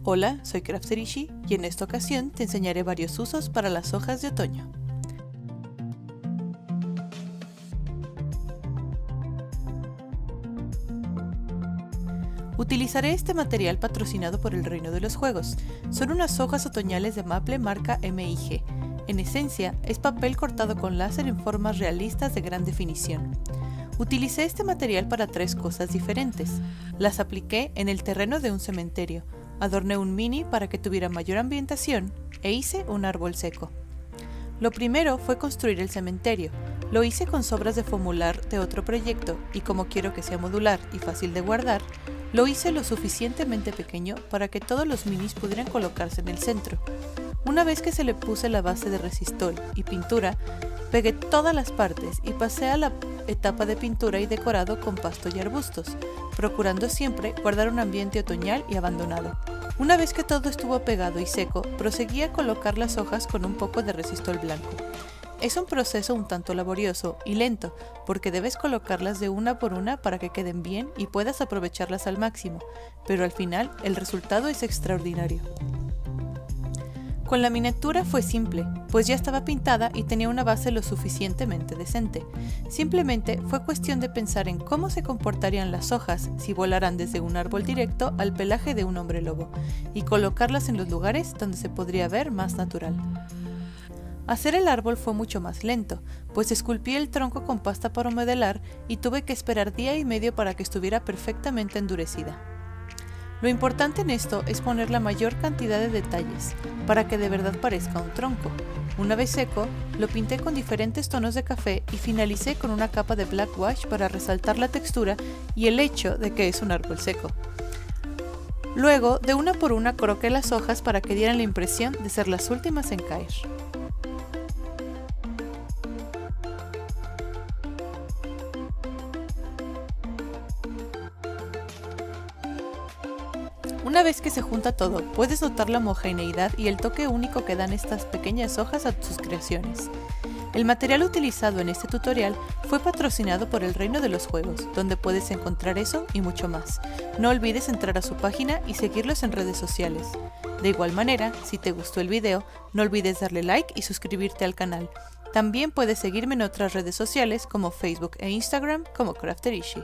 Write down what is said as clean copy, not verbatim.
Hola, soy Crafterishi y en esta ocasión te enseñaré varios usos para las hojas de otoño. Utilizaré este material patrocinado por el Reino de los Juegos. Son unas hojas otoñales de maple marca MIG. En esencia, es papel cortado con láser en formas realistas de gran definición. Utilicé este material para 3 cosas diferentes. Las apliqué en el terreno de un cementerio, adorné un mini para que tuviera mayor ambientación e hice un árbol seco. Lo primero fue construir el cementerio. Lo hice con sobras de fomular de otro proyecto y como quiero que sea modular y fácil de guardar, lo hice lo suficientemente pequeño para que todos los minis pudieran colocarse en el centro. Una vez que se le puse la base de resistol y pintura, pegué todas las partes y pasé a la etapa de pintura y decorado con pasto y arbustos, procurando siempre guardar un ambiente otoñal y abandonado. Una vez que todo estuvo pegado y seco, proseguí a colocar las hojas con un poco de resistol blanco. Es un proceso un tanto laborioso y lento, porque debes colocarlas de una por una para que queden bien y puedas aprovecharlas al máximo, pero al final el resultado es extraordinario. Con la miniatura fue simple, pues ya estaba pintada y tenía una base lo suficientemente decente. Simplemente fue cuestión de pensar en cómo se comportarían las hojas si volaran desde un árbol directo al pelaje de un hombre lobo, y colocarlas en los lugares donde se podría ver más natural. Hacer el árbol fue mucho más lento, pues esculpí el tronco con pasta para modelar y tuve que esperar día y medio para que estuviera perfectamente endurecida. Lo importante en esto es poner la mayor cantidad de detalles, para que de verdad parezca un tronco. Una vez seco, lo pinté con diferentes tonos de café y finalicé con una capa de black wash para resaltar la textura y el hecho de que es un árbol seco. Luego, de una por una coloqué las hojas para que dieran la impresión de ser las últimas en caer. Una vez que se junta todo, puedes notar la homogeneidad y el toque único que dan estas pequeñas hojas a tus creaciones. El material utilizado en este tutorial fue patrocinado por el Reino de los Juegos, donde puedes encontrar eso y mucho más. No olvides entrar a su página y seguirlos en redes sociales. De igual manera, si te gustó el video, no olvides darle like y suscribirte al canal. También puedes seguirme en otras redes sociales como Facebook e Instagram como Crafterishi.